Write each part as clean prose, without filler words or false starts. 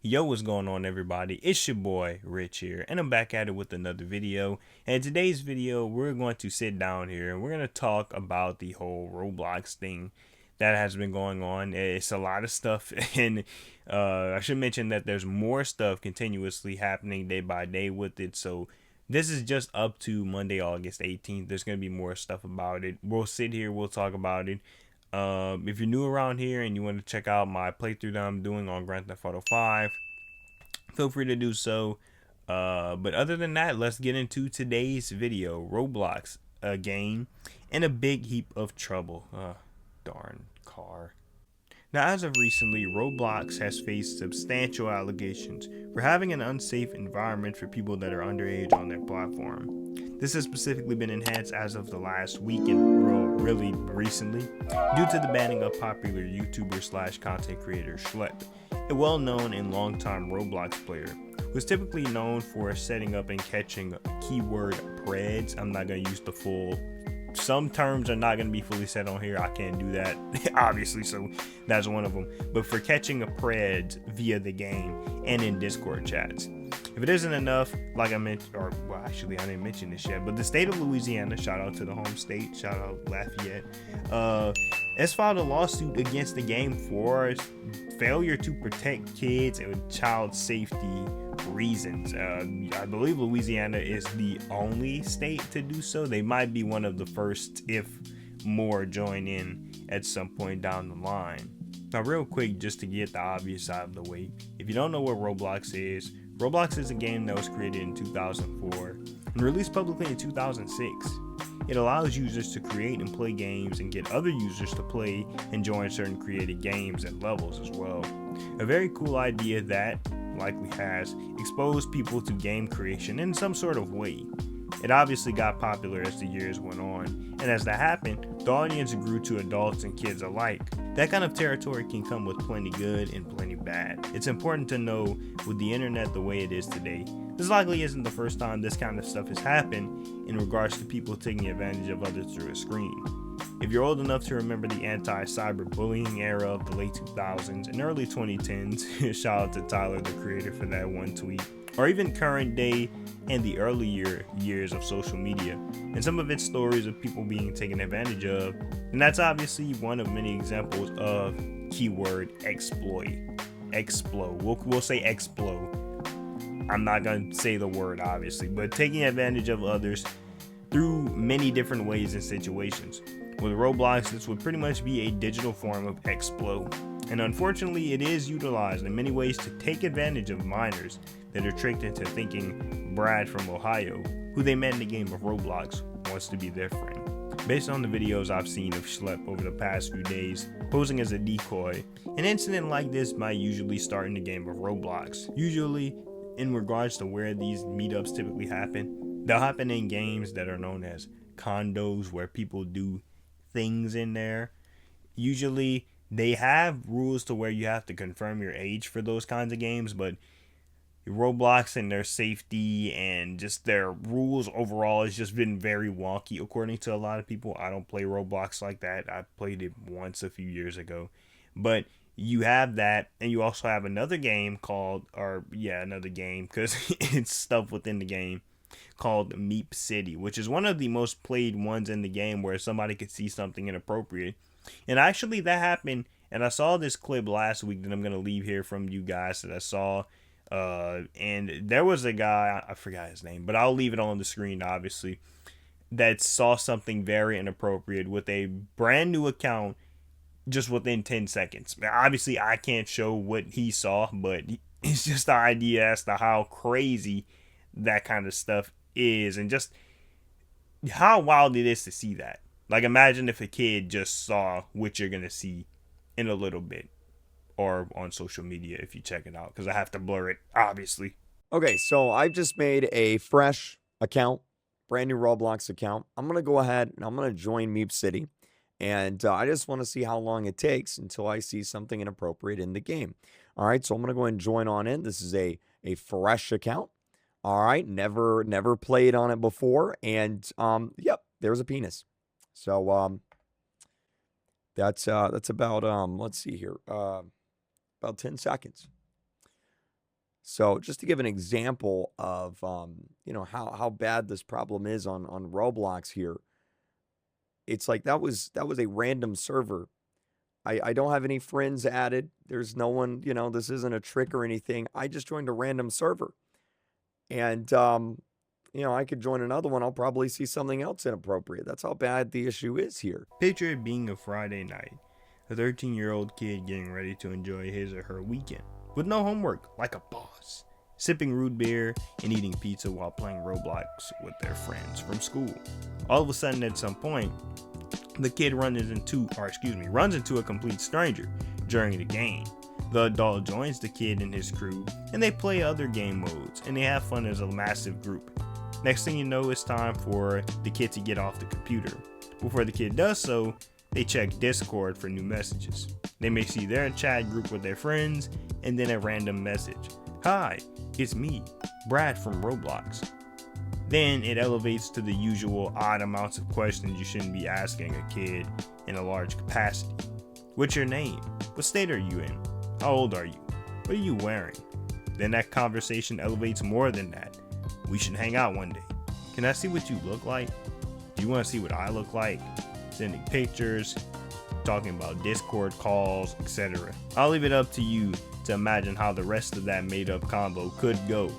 Yo, what's going on, everybody? It's your boy Rich here, and I'm back at it with another video. And in today's video, we're going to sit down here and we're going to talk about the whole Roblox thing that has been going on. It's a lot of stuff, and I should mention that there's more stuff continuously happening day by day with it. So this is just up to Monday, August 18th. There's going to be more stuff about it. We'll sit here, we'll talk about it. If you're new around here and you want to check out my playthrough that I'm doing on Grand Theft Auto 5, feel free to do so. But other than that, let's get into today's video. Roblox, a game in a big heap of trouble. Darn car. Now, as of recently, Roblox has faced substantial allegations for having an unsafe environment for people that are underage on their platform. This has specifically been enhanced as of the last week and really recently due to the banning of popular YouTuber slash content creator Schlep, a well-known and long-time Roblox player who is typically known for setting up and catching keyword preds. I'm not going to use the full. Some terms are not going to be fully said on here. I can't do that, obviously, so that's one of them. But for catching a pred via the game and in Discord chats. If it isn't enough, like I mentioned, or well, actually, I didn't mention this yet, but the state of Louisiana, shout out to the home state, shout out Lafayette, has filed a lawsuit against the game for failure to protect kids and child safety reasons. I believe Louisiana is the only state to do so. They might be one of the first if more join in at some point down the line. Now, real quick, just to get the obvious out of the way, if you don't know what Roblox is a game that was created in 2004 and released publicly in 2006. It allows users to create and play games and get other users to play and join certain created games and levels as well. A very cool idea that likely has exposed people to game creation in some sort of way. It obviously got popular as the years went on, and as that happened, the audience grew to adults and kids alike. That kind of territory can come with plenty good and plenty bad. It's important to know with the internet the way it is today, this likely isn't the first time this kind of stuff has happened in regards to people taking advantage of others through a screen. If you're old enough to remember the anti-cyberbullying era of the late 2000s and early 2010s, shout out to Tyler, the creator, for that one tweet, or even current day and the earlier years of social media, and some of its stories of people being taken advantage of, and that's obviously one of many examples of keyword exploit. We'll say explode. I'm not going to say the word, obviously, but taking advantage of others through many different ways and situations. With Roblox, this would pretty much be a digital form of exploit, and unfortunately it is utilized in many ways to take advantage of minors that are tricked into thinking Brad from Ohio, who they met in the game of Roblox, wants to be their friend. Based on the videos I've seen of Schlep over the past few days, posing as a decoy, an incident like this might usually start in the game of Roblox. Usually, in regards to where these meetups typically happen, they'll happen in games that are known as condos, where people do things in there. Usually they have rules to where you have to confirm your age for those kinds of games, but Roblox and their safety and just their rules overall has just been very wonky according to a lot of people. I don't play Roblox like that. I played it once a few years ago, but you have that, and you also have another game called, another game, because it's stuff within the game, called Heap City, which is one of the most played ones in the game where somebody could see something inappropriate. And actually that happened, and I saw this clip last week that I'm going to leave here from you guys that I saw. And there was a guy, I forgot his name, but I'll leave it on the screen, obviously, that saw something very inappropriate with a brand new account just within 10 seconds. Obviously, I can't show what he saw, but it's just the idea as to how crazy that kind of stuff is and just how wild it is to see that. Like, imagine if a kid just saw what you're going to see in a little bit, or on social media if you check it out, because I have to blur it, obviously. Okay, so I've just made a fresh account, brand new Roblox account. I'm going to go ahead and I'm going to join Meep City. And I just want to see how long it takes until I see something inappropriate in the game. All right, so I'm going to go ahead and join on in. This is a fresh account. All right, never played on it before. And yep, there's a penis. So that's about let's see here. About 10 seconds. So just to give an example of how bad this problem is on Roblox here, it's like that was a random server. I don't have any friends added. There's no one, this isn't a trick or anything. I just joined a random server. And I could join another one. I'll probably see something else inappropriate. That's how bad the issue is here. Picture it being a Friday night, a 13-year-old kid getting ready to enjoy his or her weekend with no homework, like a boss, sipping root beer and eating pizza while playing Roblox with their friends from school. All of a sudden, at some point, the kid runs into a complete stranger during the game. The adult joins the kid and his crew, and they play other game modes, and they have fun as a massive group. Next thing you know, it's time for the kid to get off the computer. Before the kid does so, they check Discord for new messages. They may see their chat group with their friends, and then a random message. "Hi, it's me, Brad from Roblox." Then it elevates to the usual odd amounts of questions you shouldn't be asking a kid in a large capacity. What's your name? What state are you in? How old are you? What are you wearing? Then that conversation elevates more than that. We should hang out one day. Can I see what you look like? Do you want to see what I look like? Sending pictures, talking about Discord calls, etc. I'll leave it up to you to imagine how the rest of that made up combo could go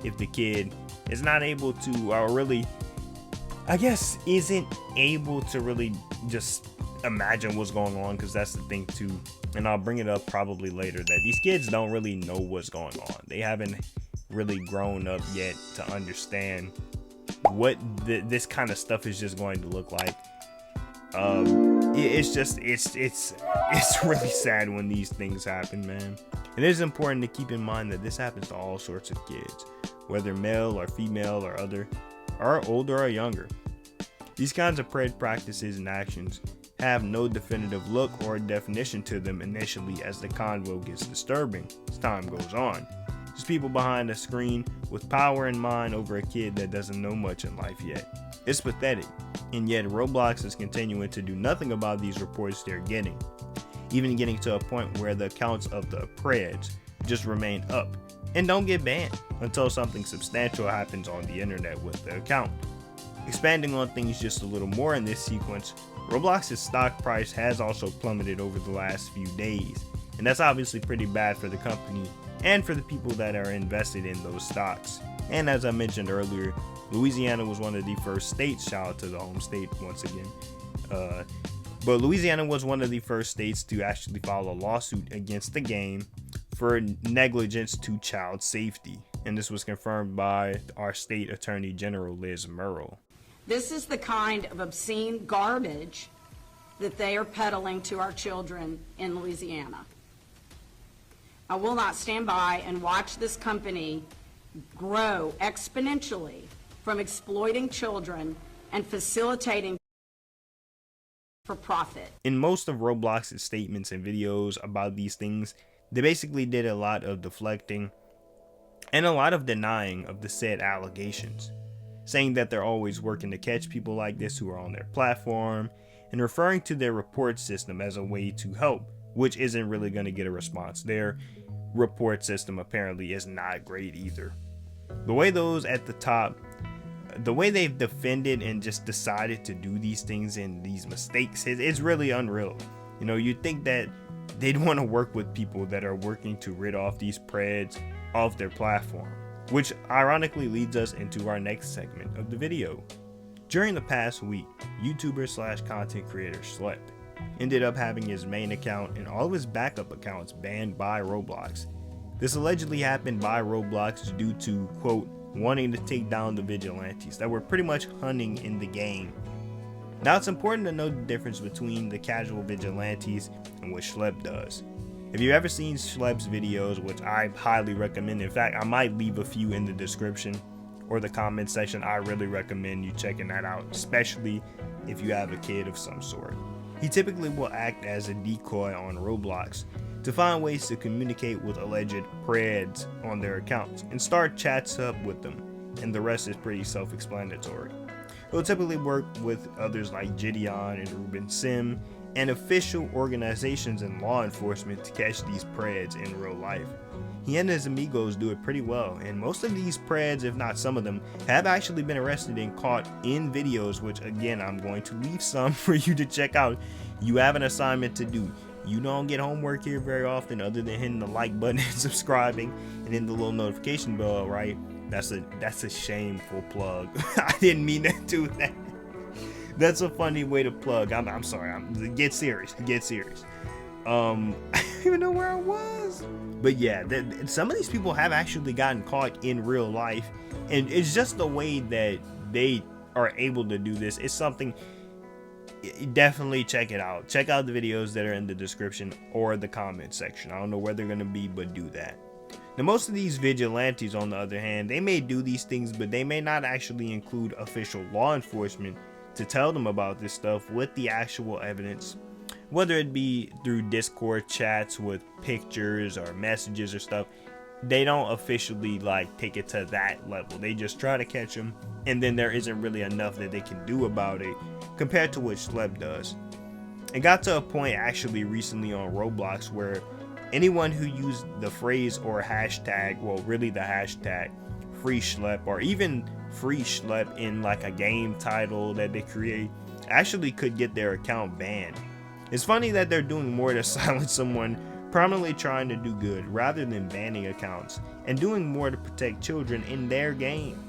if the kid is not able to, or really, isn't able to really just imagine what's going on, because that's the thing too. And I'll bring it up probably later that these kids don't really know what's going on. They haven't really grown up yet to understand what this kind of stuff is just going to look like. It's really sad when these things happen, man. It is important to keep in mind that this happens to all sorts of kids, whether male or female or other, or older or younger. These kinds of pred practices and actions have no definitive look or definition to them initially, as the convo gets disturbing as time goes on. Just people behind a screen with power in mind over a kid that doesn't know much in life yet. It's pathetic, and yet Roblox is continuing to do nothing about these reports they're getting, even getting to a point where the accounts of the preds just remain up and don't get banned until something substantial happens on the internet with the account. Expanding on things just a little more in this sequence, Roblox's stock price has also plummeted over the last few days, and that's obviously pretty bad for the company and for the people that are invested in those stocks. And as I mentioned earlier, Louisiana was one of the first states, shout out to the home state once again, but Louisiana was one of the first states to actually file a lawsuit against the game for negligence to child safety, and this was confirmed by our state attorney general, Liz Murrow. This is the kind of obscene garbage that they are peddling to our children in Louisiana. I will not stand by and watch this company grow exponentially from exploiting children and facilitating for profit. In most of Roblox's statements and videos about these things, they basically did a lot of deflecting and a lot of denying of the said allegations, saying that they're always working to catch people like this who are on their platform, and referring to their report system as a way to help, which isn't really going to get a response. Their report system apparently is not great either. The way those at the top, the way they've defended and just decided to do these things and these mistakes, it's really unreal. You'd think that they'd want to work with people that are working to rid off these preds off their platform, which ironically leads us into our next segment of the video. During the past week, YouTuber/content creator Schlep ended up having his main account and all of his backup accounts banned by Roblox. This allegedly happened by Roblox due to, quote, wanting to take down the vigilantes that were pretty much hunting in the game. Now it's important to know the difference between the casual vigilantes and what Schlep does. If you've ever seen Schlep's videos, which I highly recommend, in fact I might leave a few in the description or the comment section, I really recommend you checking that out, especially if you have a kid of some sort. He typically will act as a decoy on Roblox to find ways to communicate with alleged preds on their accounts and start chats up with them, and the rest is pretty self-explanatory. He'll typically work with others like Gideon and Ruben Sim and official organizations and law enforcement to catch these preds in real life. He and his amigos do it pretty well, and most of these preds, if not some of them, have actually been arrested and caught in videos, which again, I'm going to leave some for you to check out. You have an assignment to do. You don't get homework here very often other than hitting the like button and subscribing and then the little notification bell, right? That's a shameful plug. I didn't mean to do that. That's a funny way to plug. I'm sorry. Get serious. I don't even know where I was. But yeah, some of these people have actually gotten caught in real life, and it's just the way that they are able to do this. It's something. Definitely check it out. Check out the videos that are in the description or the comment section. I don't know where they're going to be, but do that. Now, most of these vigilantes, on the other hand, they may do these things, but they may not actually include official law enforcement to tell them about this stuff with the actual evidence, whether it be through Discord chats with pictures or messages or stuff. They don't officially take it to that level. They just try to catch them, and then there isn't really enough that they can do about it compared to what Schlep does. It got to a point actually recently on Roblox where anyone who used the phrase or hashtag, well, really the hashtag free Schlep or even free Schlep in a game title that they create actually could get their account banned. It's funny that they're doing more to silence someone prominently trying to do good rather than banning accounts and doing more to protect children in their game.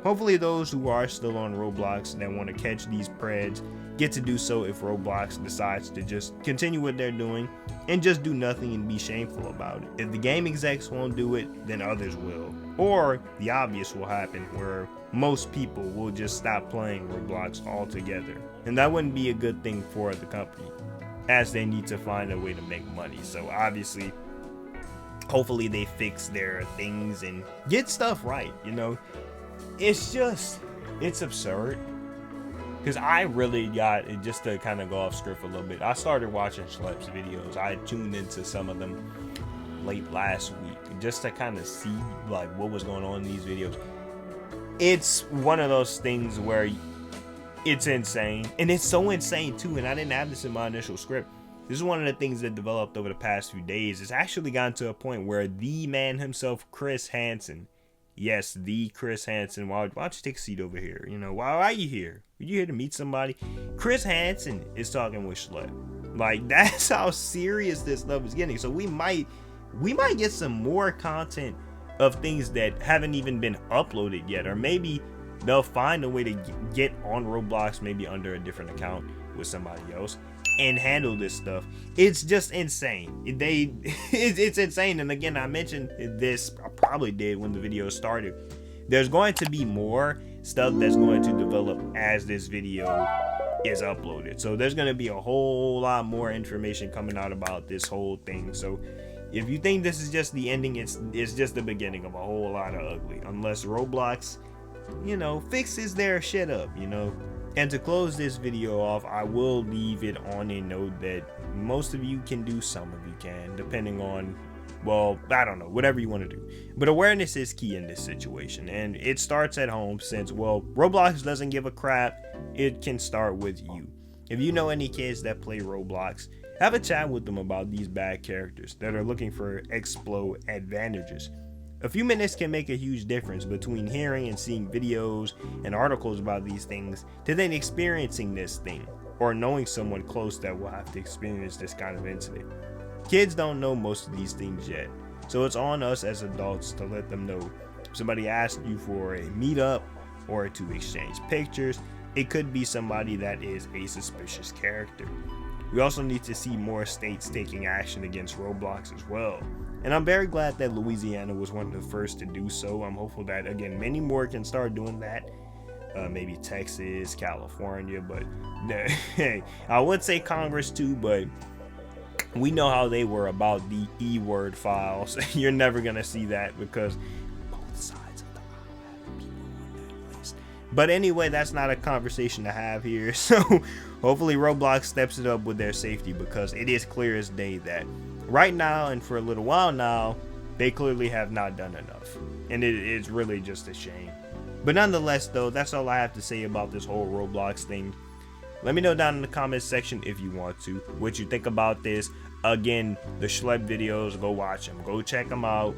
Hopefully those who are still on Roblox that want to catch these preds get to do so if Roblox decides to just continue what they're doing and just do nothing and be shameful about it. If the game execs won't do it, then others will. Or the obvious will happen where most people will just stop playing Roblox altogether. And that wouldn't be a good thing for the company, as they need to find a way to make money. So obviously, hopefully they fix their things and get stuff right, It's absurd. Because I really got, just to kind of go off script a little bit, I started watching Schlep's videos. I tuned into some of them late last week just to kind of see what was going on in these videos. It's one of those things where it's insane, and it's so insane too, and I didn't have this in my initial script. This is one of the things that developed over the past few days. It's actually gotten to a point where the man himself, Chris Hansen, yes, the Chris Hansen, why don't you take a seat over here? Why are you here? Are you here to meet somebody? Chris Hansen is talking with Schlep. That's how serious this stuff is getting. So we might get some more content of things that haven't even been uploaded yet, or maybe they'll find a way to get on Roblox, maybe under a different account with somebody else, and handle this stuff. It's just insane. It's insane. And again, I mentioned this, I probably did when the video started. There's going to be more stuff that's going to develop as this video is uploaded. So there's going to be a whole lot more information coming out about this whole thing. So if you think this is just the ending, it's just the beginning of a whole lot of ugly, unless Roblox fixes their shit up, And to close this video off, I will leave it on a note that most of you can do, some of you can, depending on, well, I don't know, whatever you want to do. But awareness is key in this situation, and it starts at home since, well, Roblox doesn't give a crap. It can start with you. If you know any kids that play Roblox, have a chat with them about these bad characters that are looking for explode advantages. A few minutes can make a huge difference between hearing and seeing videos and articles about these things to then experiencing this thing, or knowing someone close that will have to experience this kind of incident. Kids don't know most of these things yet, so it's on us as adults to let them know. If somebody asks you for a meetup or to exchange pictures, it could be somebody that is a suspicious character. We also need to see more states taking action against Roblox as well. And I'm very glad that Louisiana was one of the first to do so. I'm hopeful that, again, many more can start doing that. Maybe Texas, California, but hey, I would say Congress too, but we know how they were about the E-word files. You're never going to see that because both sides of the aisle have people on that list. But anyway, that's not a conversation to have here. So hopefully Roblox steps it up with their safety, because it is clear as day that right now and for a little while now, they clearly have not done enough. And it is really just a shame. But nonetheless, though, that's all I have to say about this whole Roblox thing. Let me know down in the comments section if you want to, what you think about this. Again, the Schlep videos, go watch them, go check them out.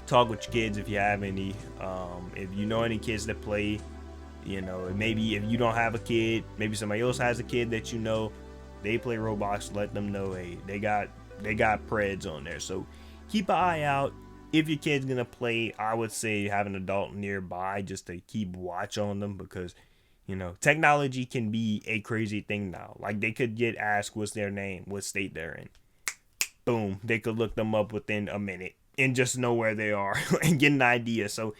Talk with your kids if you have any. If you know any kids that play, you know, maybe if you don't have a kid, maybe somebody else has a kid that you know, they play Roblox, let them know, hey, they got preds on there. So keep an eye out. If your kid's gonna play, I would say have an adult nearby just to keep watch on them, because you know, technology can be a crazy thing now. Like, they could get asked what's their name, what state they're in. Boom, they could look them up within a minute and just know where they are and get an idea. So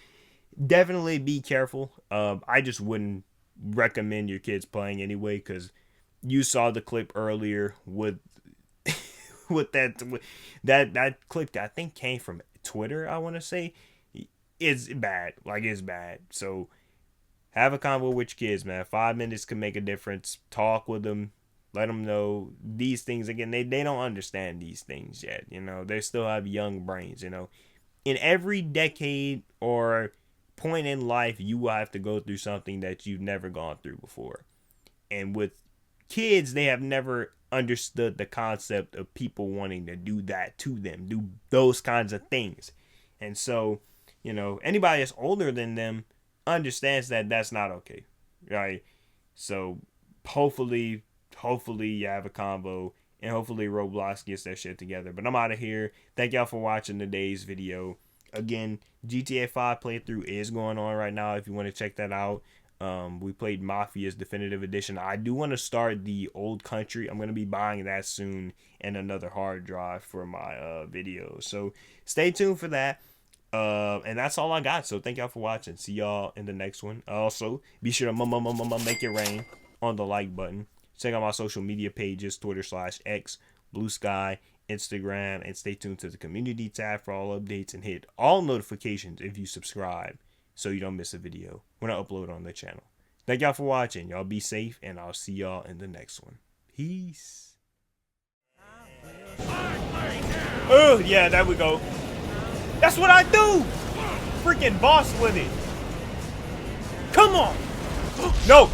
definitely be careful. I just wouldn't recommend your kids playing anyway, because you saw the clip earlier with with that clip that I think came from Twitter, I want to say. It's bad. Like, it's bad. So have a convo with your kids, man. 5 minutes can make a difference. Talk with them. Let them know these things. Again, they don't understand these things yet. You know, they still have young brains, you know. In every decade or point in life, you will have to go through something that you've never gone through before. And with kids, they have never understood the concept of people wanting to do that to them, do those kinds of things. And so, you know, anybody that's older than them understands that that's not okay, right? So hopefully you have a combo, and hopefully Roblox gets that shit together. But I'm out of here. Thank y'all for watching today's video. Again, GTA 5 playthrough is going on right now if you want to check that out. We played Mafia's Definitive Edition. I do want to start the Old Country. I'm going to be buying that soon, and another hard drive for my video. So stay tuned for that. And that's all I got. So thank y'all for watching. See y'all in the next one. Also, be sure to make it rain on the like button. Check out my social media pages, Twitter/X, Blue Sky, Instagram, and stay tuned to the community tab for all updates, and hit all notifications if you subscribe so you don't miss a video when I upload on the channel. Thank y'all for watching. Y'all be safe, and I'll see y'all in the next one. Peace. Oh, yeah, there we go. That's what I do! Freaking boss with it. Come on! No!